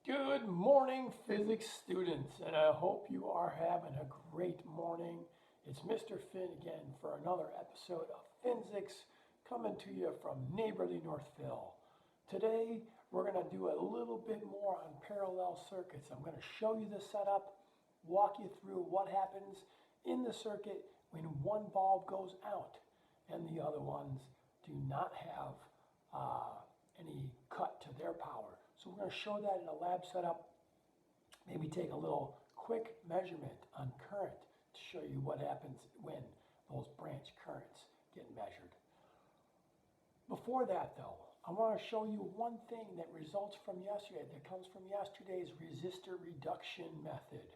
Good morning, physics students, and I hope you are having a great morning. It's Mr. Finn again for another episode of Physics coming to you from neighborly Northville. Today, we're going to do a little bit more on parallel circuits. I'm going to show you the setup, walk you through what happens in the circuit when one bulb goes out and the other ones do not have any cut to their power. So we're going to show that in a lab setup, maybe take a little quick measurement on current to show you what happens when those branch currents get measured. Before that though, I want to show you one thing that results from yesterday, that comes from yesterday's resistor reduction method.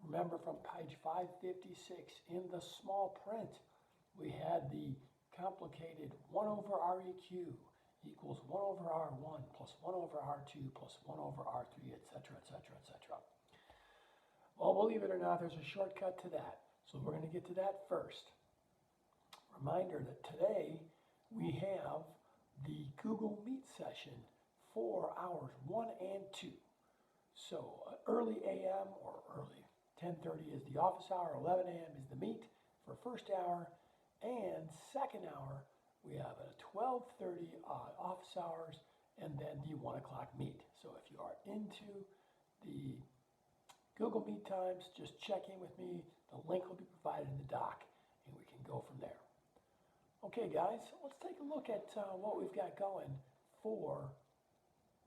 Remember from page 556 in the small print, we had the complicated 1 over Req equals 1 over R1 plus 1 over R2 plus 1 over R3, etc., etc., etc. Well, believe it or not, there's a shortcut to that. So we're going to get to that first. Reminder that today we have the Google Meet session for hours 1 and 2. So early AM or early 10:30 is the office hour, 11 a.m. is the meet for first hour, and second hour we have a 12:30 office hours and then the 1 o'clock meet. So if you are into the Google Meet times, just check in with me. The link will be provided in the doc and we can go from there. Okay guys, let's take a look at what we've got going for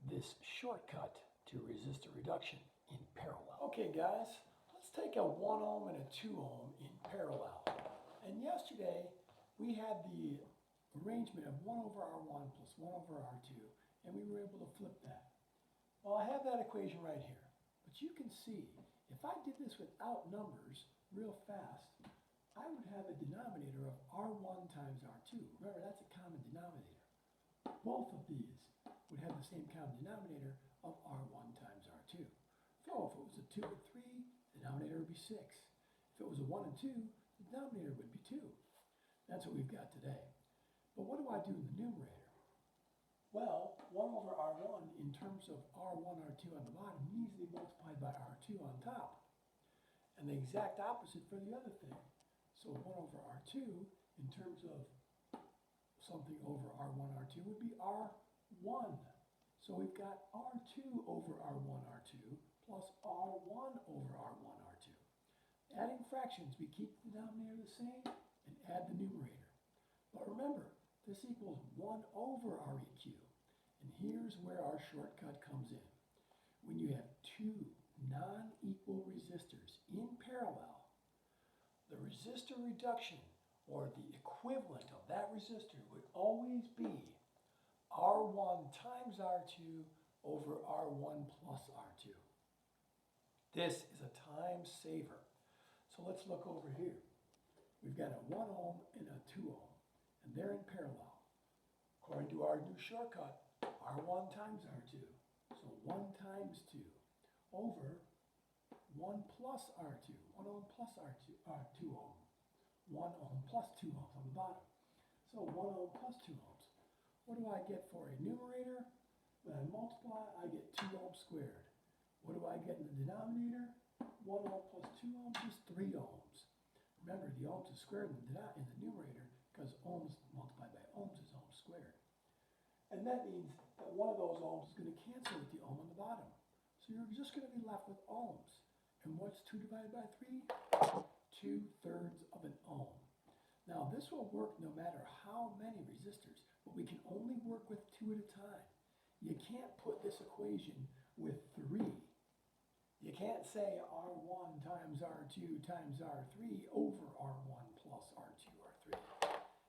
this shortcut to resistor reduction in parallel. Okay guys, let's take a 1 ohm and a 2 ohm in parallel. And yesterday we had the arrangement of 1 over R1 plus 1 over R2, and we were able to flip that. Well, I have that equation right here, but you can see if I did this without numbers real fast, I would have a denominator of R1 times R2. Remember, that's a common denominator. Both of these would have the same common denominator of R1 times R2. So if it was a 2 and 3, the denominator would be 6. If it was a 1 and 2, the denominator would be 2. That's what we've got today. But what do I do in the numerator? Well, 1 over R1 in terms of R1, R2 on the bottom needs to be multiplied by R2 on top. And the exact opposite for the other thing. So 1 over R2 in terms of something over R1, R2 would be R1. So we've got R2 over R1, R2 plus R1 over R1, R2. Adding fractions, we keep the denominator the same and add the numerator. But remember, this equals 1 over Req. And here's where our shortcut comes in. When you have two non-equal resistors in parallel, the resistor reduction, or the equivalent of that resistor, would always be R1 times R2 over R1 plus R2. This is a time saver. So let's look over here. We've got a 1 ohm and a 2 ohm. And they're in parallel. According to our new shortcut, R1 times R2. So 1 times 2 over 1 plus R2. 1 ohm plus R2, 2 ohm. 1 ohm plus 2 ohms on the bottom. So 1 ohm plus 2 ohms. What do I get for a numerator? When I multiply, I get 2 ohms squared. What do I get in the denominator? 1 ohm plus 2 ohms is 3 ohms. Remember, the ohms is squared in the numerator because ohms multiplied by ohms is ohms squared. And that means that one of those ohms is going to cancel with the ohm on the bottom. So you're just going to be left with ohms. And what's 2 divided by 3? 2/3 of an ohm. Now this will work no matter how many resistors, but we can only work with 2 at a time. You can't put this equation with 3. You can't say R1 times R2 times R3 over R1 plus R2 R3.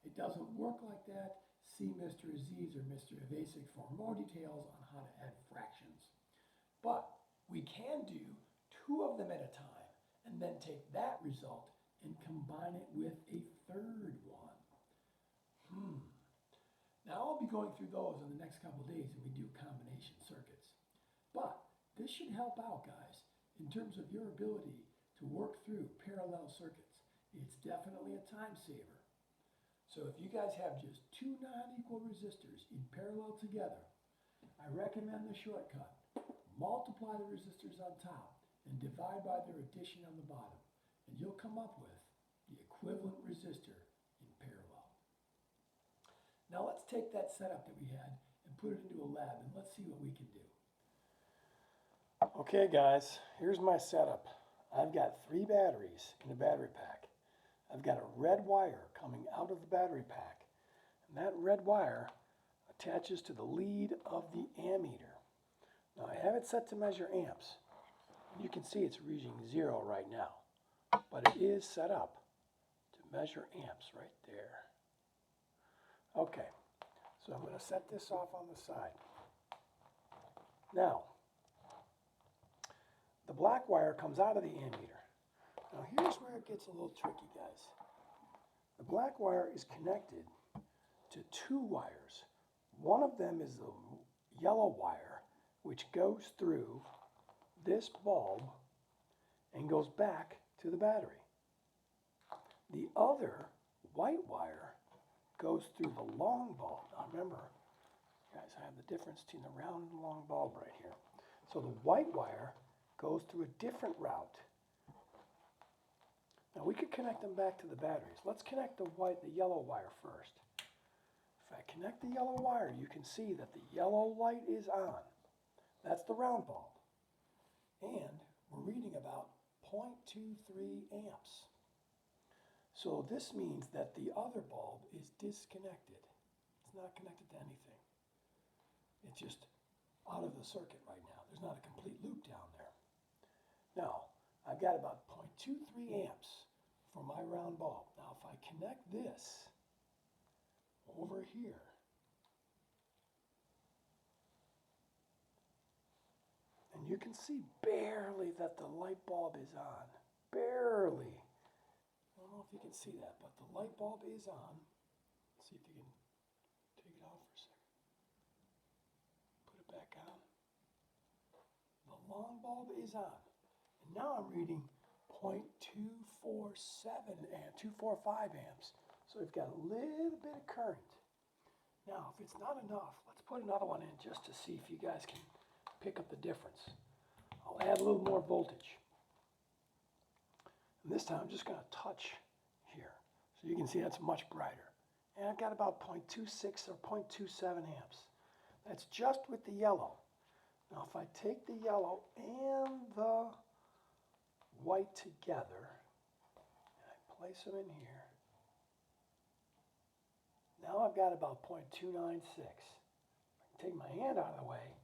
It doesn't work like that. See Mr. Aziz or Mr. Evasic for more details on how to add fractions. But we can do 2 of them at a time and then take that result and combine it with a third one. Now I'll be going through those in the next couple of days and we do combination circuits. But this should help out, guys, in terms of your ability to work through parallel circuits. It's definitely a time saver. So if you guys have just 2 non-equal resistors in parallel together, I recommend the shortcut. Multiply multiply the resistors on top and divide by their addition on the bottom, and you'll come up with the equivalent resistor in parallel. Now let's take that setup that we had and put it into a lab, and let's see what we can do. Okay guys, here's my setup. I've got 3 batteries in a battery pack. I've got a red wire coming out of the battery pack, and that red wire attaches to the lead of the ammeter. Now I have it set to measure amps. You can see it's reading 0 right now, but it is set up to measure amps right there. Okay, so I'm going to set this off on the side. Now, the black wire comes out of the ammeter. Now here's where it gets a little tricky, guys. The black wire is connected to 2 wires. One of them is the yellow wire, which goes through this bulb and goes back to the battery. The other white wire goes through the long bulb. Now remember, guys, I have the difference between the round and long bulb right here. So the white wire goes through a different route. Now we could connect them back to the batteries. Let's connect the yellow wire first. If I connect the yellow wire, you can see that the yellow light is on. That's the round bulb. And we're reading about 0.23 amps. So this means that the other bulb is disconnected. It's not connected to anything. It's just out of the circuit right now. There's not a complete loop down there. Now, I've got about 0.23 amps for my round bulb. Now, if I connect this over here, and you can see barely that the light bulb is on. Barely. I don't know if you can see that, but the light bulb is on. Let's see if you can take it off for a second. Put it back on. The long bulb is on. And now I'm reading 0.247 and 245 amps. So we've got a little bit of current. Now, if it's not enough, let's put another one in just to see if you guys can pick up the difference. I'll add a little more voltage. And this time I'm just going to touch here. So you can see that's much brighter. And I've got about 0.26 or 0.27 amps. That's just with the yellow. Now if I take the yellow and the white together, and I place them in here, now I've got about 0.296. I can take my hand out of the way.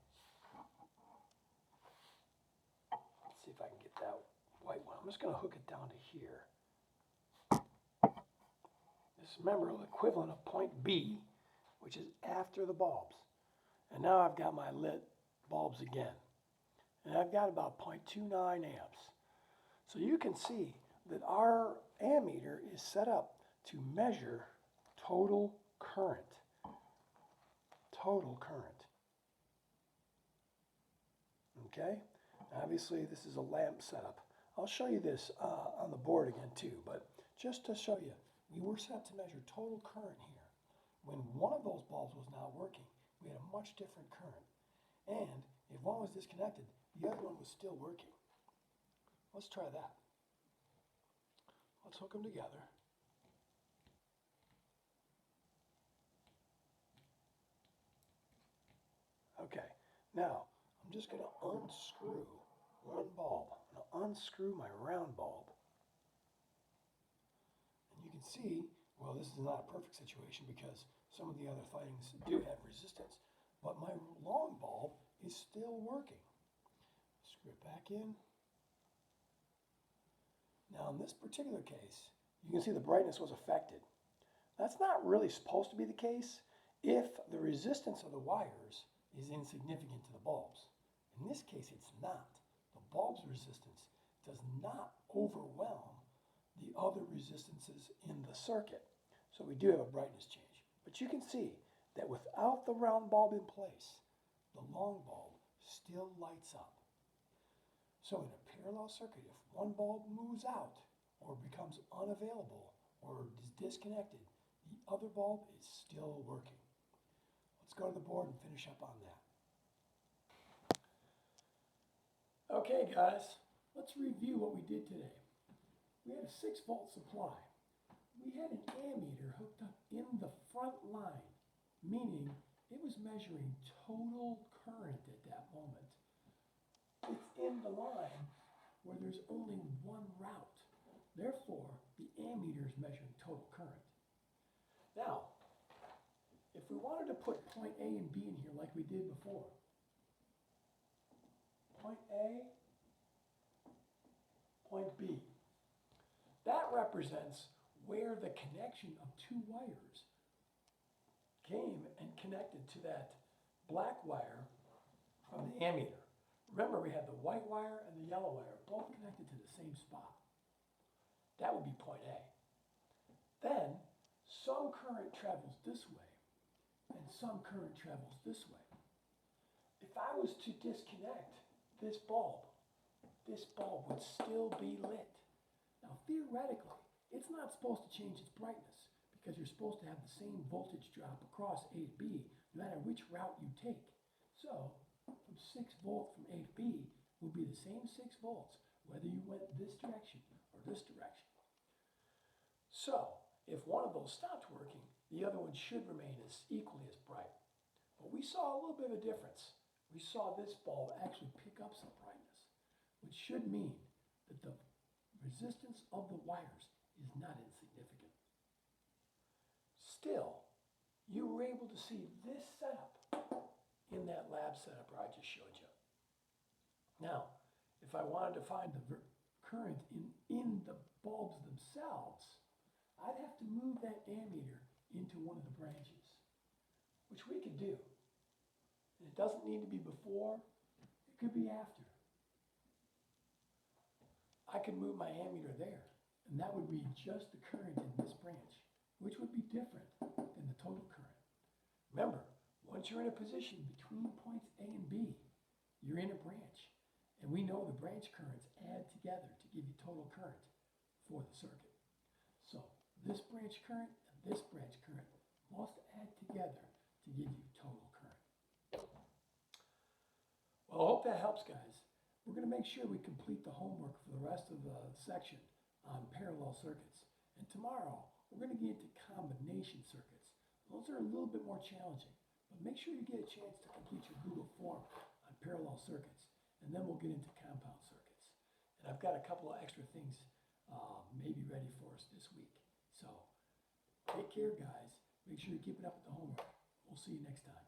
Let's see if I can get that white one. I'm just going to hook it down to here. This is, remember, the equivalent of point B, which is after the bulbs. And now I've got my lit bulbs again. And I've got about 0.29 amps. So you can see that our ammeter is set up to measure total current. Total current. Okay? Obviously, this is a lamp setup. I'll show you this on the board again too, but just to show you, we were set to measure total current here. When one of those bulbs was not working, we had a much different current. And if one was disconnected, the other one was still working. Let's try that. Let's hook them together. Okay, now I'm just going to unscrew one bulb. I'm going to unscrew my round bulb. And you can see, well, this is not a perfect situation because some of the other things do have resistance, but my long bulb is still working. Screw it back in. Now in this particular case, you can see the brightness was affected. That's not really supposed to be the case if the resistance of the wires is insignificant to the bulbs. In this case, it's not. The bulb's resistance does not overwhelm the other resistances in the circuit. So we do have a brightness change. But you can see that without the round bulb in place, the long bulb still lights up. So in a parallel circuit, if one bulb moves out or becomes unavailable or is disconnected, the other bulb is still working. Let's go to the board and finish up on that. Okay, guys, let's review what we did today. We had a 6-volt supply. We had an ammeter hooked up in the front line, meaning it was measuring total current at that moment. It's in the line where there's only one route. Therefore, the ammeter is measuring total current. Now, if we wanted to put point A and B in here like we did before, point A, point B, that represents where the connection of two wires came and connected to that black wire from the ammeter. Remember, we had the white wire and the yellow wire both connected to the same spot. That would be point A. Then, some current travels this way and some current travels this way. If I was to disconnect this bulb would still be lit. Now, theoretically, it's not supposed to change its brightness because you're supposed to have the same voltage drop across A to B no matter which route you take. So, from 6 volt from A to B will be the same 6 volts whether you went this direction or this direction. So, if one of those stopped working, the other one should remain as equally as bright. But we saw a little bit of a difference. We saw this bulb actually pick up some brightness, which should mean that the resistance of the wires is not insignificant. Still, you were able to see this setup in that lab setup where I just showed you. Now, if I wanted to find the current in the bulbs themselves, I'd have to move that ammeter into one of the branches, which we could do. And it doesn't need to be before, it could be after. I could move my ammeter there, and that would read just the current in this branch, which would be different than the total current. Remember, once you're in a position between points A and B, you're in a branch. And we know the branch currents add together to give you total current for the circuit. So this branch current and this branch current must add together to give you total current. Well, I hope that helps, guys. We're going to make sure we complete the homework for the rest of the section on parallel circuits. And tomorrow, we're going to get into combination circuits. Those are a little bit more challenging, but make sure you get a chance to complete your Google form on parallel circuits, and then we'll get into compound circuits. And I've got a couple of extra things maybe ready for us this week. So take care, guys. Make sure you're keeping up with the homework. We'll see you next time.